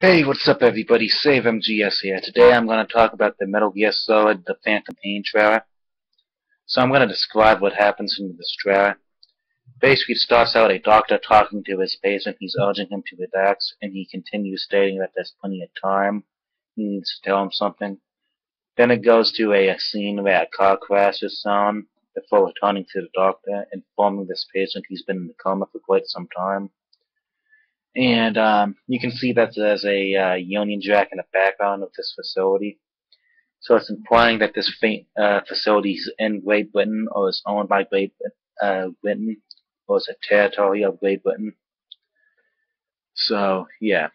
Hey, what's up everybody? Save MGS here. Today I'm going to talk about the Metal Gear Solid The Phantom Pain trailer. So I'm going to describe what happens in this trailer. Basically it starts out a doctor talking to his patient. He's urging him to relax, and he continues stating that there's plenty of time. He needs to tell him something. Then it goes to a scene where a car crash is shown before returning to the doctor, informing this patient he's been in a coma for quite some time. And you can see that there's a Union Jack in the background of this facility. So it's implying that this facility is in Great Britain, or is owned by Great Britain, or is a territory of Great Britain. So, yeah.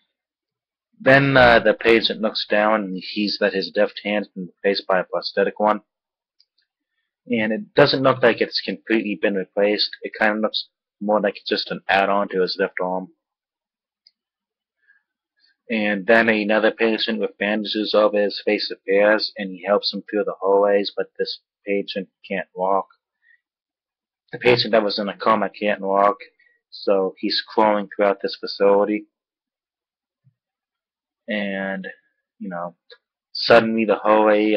Then the patient looks down and he sees that his left hand's been replaced by a prosthetic one. And it doesn't look like it's completely been replaced. It kind of looks more like it's just an add-on to his left arm. And then another patient with bandages over his face appears, and he helps him through the hallways, but this patient can't walk. The patient that was in a coma can't walk, so he's crawling throughout this facility. And, suddenly the hallway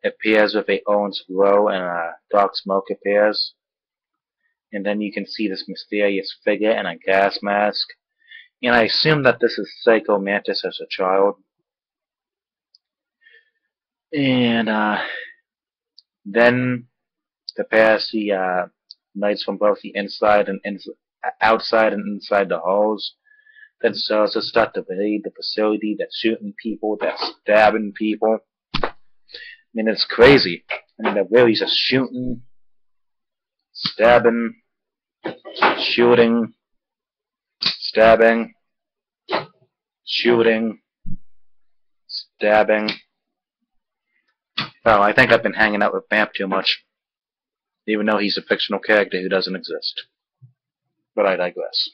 appears with a orange glow, and dark smoke appears. And then you can see this mysterious figure in a gas mask. And I assume that this is Psycho Mantis as a child. And then the pair see lights from both the inside and outside and inside the halls. Then soldiers start to raid the facility. They're shooting people. They're stabbing people. I mean, it's crazy. I mean, they're really just shooting, stabbing, shooting, stabbing, shooting, stabbing. Oh, I think I've been hanging out with Vamp too much, even though he's a fictional character who doesn't exist. But I digress.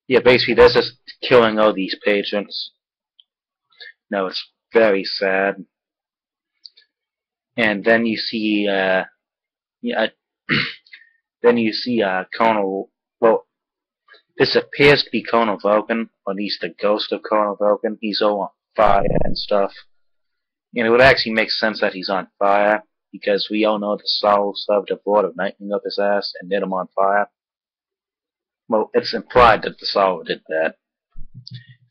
Yeah, basically, they're just killing all these patients. No, it's very sad. And then you see, yeah, then you see Colonel. Well, this appears to be Colonel Vulcan, or at least the ghost of Colonel Vulcan. He's all on fire and stuff. And it would actually make sense that he's on fire, because we all know the Soul served a board of lightning up his ass and lit him on fire. Well, it's implied that the Soul did that.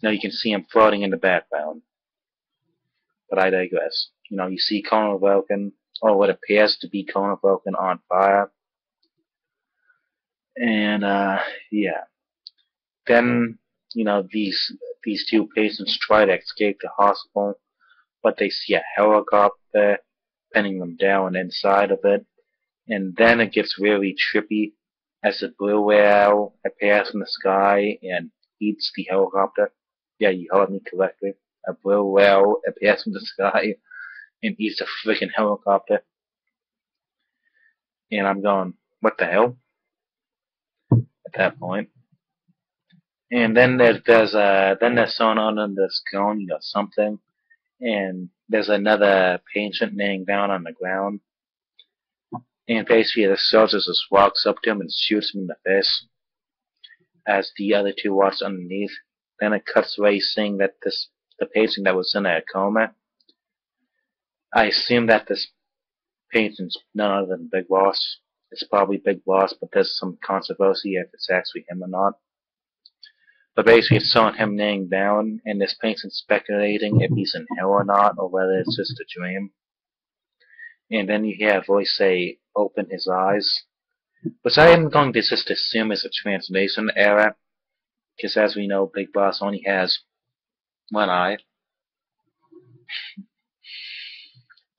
Now you can see him floating in the background. But I digress. You see Colonel Vulcan, or what appears to be Colonel Vulcan, on fire. And, yeah. Then, these two patients try to escape the hospital, but they see a helicopter pinning them down inside of it. And then it gets really trippy as a blue whale appears in the sky and eats the helicopter. Yeah, you heard me correctly. A blue whale appears in the sky and eats a freaking helicopter. And I'm going, what the hell? At that point. And then there's someone under this cone, something, and there's another patient laying down on the ground. And basically the soldier just walks up to him and shoots him in the face as the other two watch underneath. Then it cuts away saying that the patient that was in a coma. I assume that this patient's none other than Big Boss. It's probably Big Boss, but there's some controversy if it's actually him or not. But basically it's showing him laying down, and this patient's speculating if he's in hell or not, or whether it's just a dream. And then you hear a voice say, open his eyes. Which I am going to just assume is a translation error, because as we know, Big Boss only has one eye.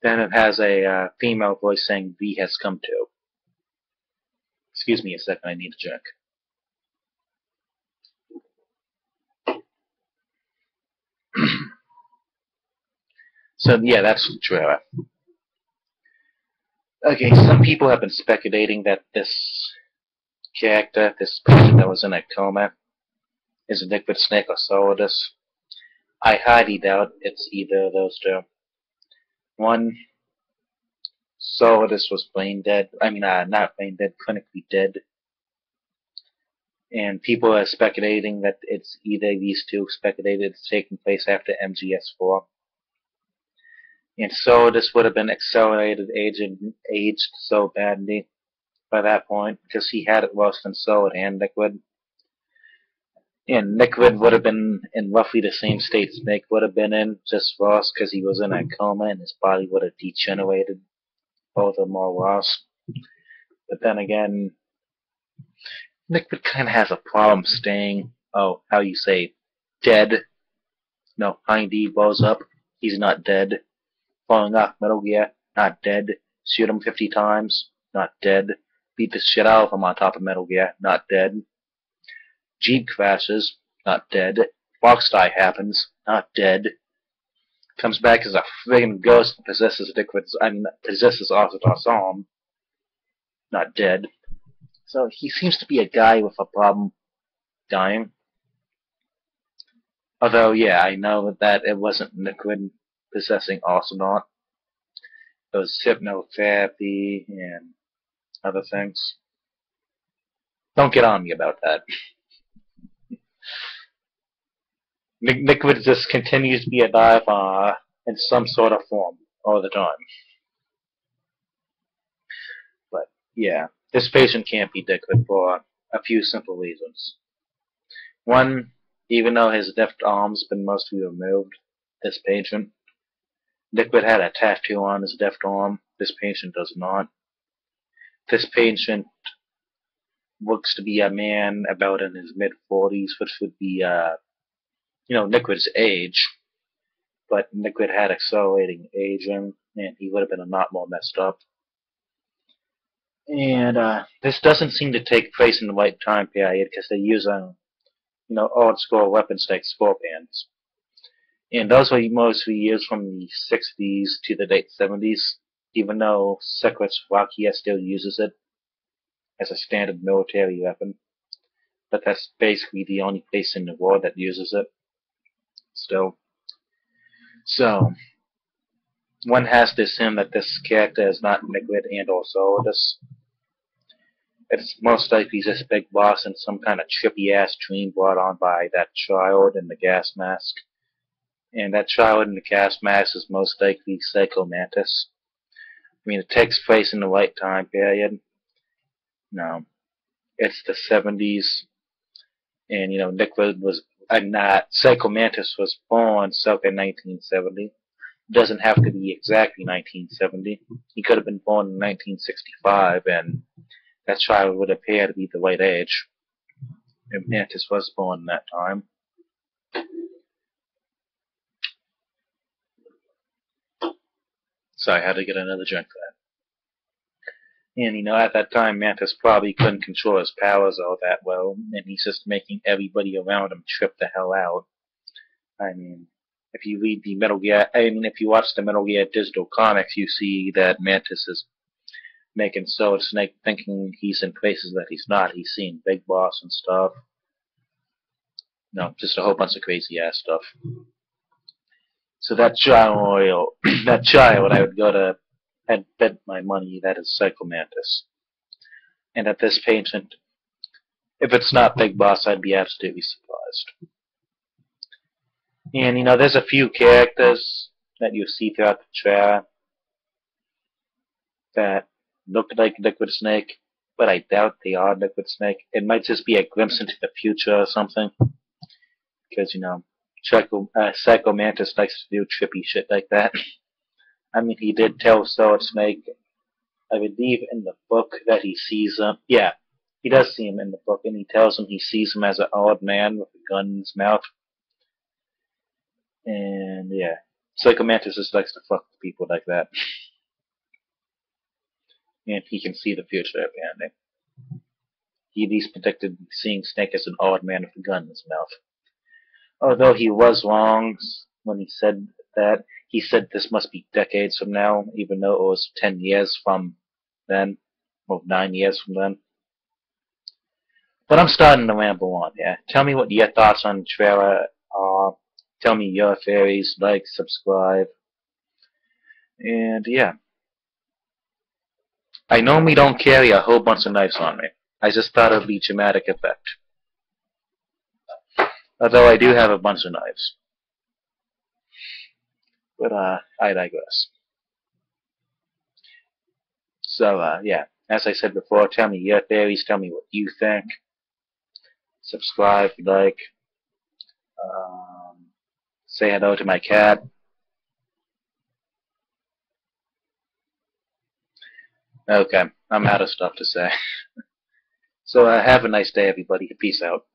Then it has a female voice saying, V has come to. Excuse me a second, I need a drink. So yeah, that's the trailer. Okay, some people have been speculating that this character, this person that was in a coma, is a Liquid Snake or Solidus. I highly doubt it's either of those two. One, Solidus was brain dead. I mean, not brain dead, clinically dead. And people are speculating that it's either these two speculated it's taking place after MGS4. And so this would have been accelerated aged so badly by that point, because he had it worse than Solid and Liquid. And Liquid would have been in roughly the same state Snake would have been in, just worse because he was in a coma and his body would have degenerated both or more worse. But then again, Liquid kind of has a problem staying, how you say, dead. No, Hind D blows up, he's not dead. Falling off Metal Gear, not dead. Shoot him 50 times, not dead. Beat the shit out of him on top of Metal Gear, not dead. Jeep crashes, not dead. Foxdie happens, not dead. Comes back as a friggin' ghost and possesses possesses Arthur's arm, not dead. So he seems to be a guy with a problem dying. Although, yeah, I know that it wasn't Liquid possessing Arthur. It was hypnotherapy and other things. Don't get on me about that. Liquid just continues to be alive in some sort of form all the time. But, yeah, this patient can't be Liquid for a few simple reasons. One, even though his left arm's been mostly removed, this patient, Liquid had a tattoo on his left arm. This patient does not. This patient looks to be a man about in his mid-40s, which would be, Liquid's age. But Liquid had accelerating aging, and he would have been a lot more messed up. And this doesn't seem to take place in the right time period because they use old school weapons like scorpions. And those were mostly used from the 60s to the late 70s, even though Czechoslovakia still uses it as a standard military weapon. But that's basically the only place in the world that uses it still. So, one has to assume that this character is not Liquid and also this. It's most likely just Big Boss in some kind of trippy-ass dream brought on by that child in the gas mask. And that child in the gas mask is most likely Psycho Mantis. I mean, it takes place in the right time period. No, it's the 70s, and Liquid was Psycho Mantis was born circa 1970. It doesn't have to be exactly 1970. He could have been born in 1965, and that child would appear to be the right age. If Mantis was born in that time. So I had to get another drink for that. And, at that time, Mantis probably couldn't control his powers all that well, and he's just making everybody around him trip the hell out. I mean, if you read the if you watch the Metal Gear digital comics, you see that Mantis is making Solid Snake thinking he's in places that he's not. He's seeing Big Boss and stuff. No, just a whole bunch of crazy ass stuff. So that child, I would go to and bet my money that is Psycho Mantis. And at this patient, if it's not Big Boss, I'd be absolutely surprised. And there's a few characters that you see throughout the trailer that look like Liquid Snake, but I doubt they are Liquid Snake. It might just be a glimpse into the future or something. Because, Psycho Mantis likes to do trippy shit like that. I mean, he did tell Solid Snake, I believe in the book, that he sees him. Yeah, he does see him in the book, and he tells him he sees him as an old man with a gun in his mouth. And, yeah, Psycho Mantis just likes to fuck with people like that. And he can see the future, apparently. He at least predicted seeing Snake as an old man with a gun in his mouth. Although he was wrong when he said that. He said this must be decades from now, even though it was 10 years from then, or 9 years from then. But I'm starting to ramble on, yeah. Tell me what your thoughts on the trailer are. Tell me your theories, like, subscribe. And, yeah. I normally don't carry a whole bunch of knives on me. I just thought it would be dramatic effect. Although I do have a bunch of knives. But, I digress. So, yeah. As I said before, tell me your theories, tell me what you think. Subscribe if you like. Say hello to my cat. Okay, I'm out of stuff to say. So have a nice day, everybody. Peace out.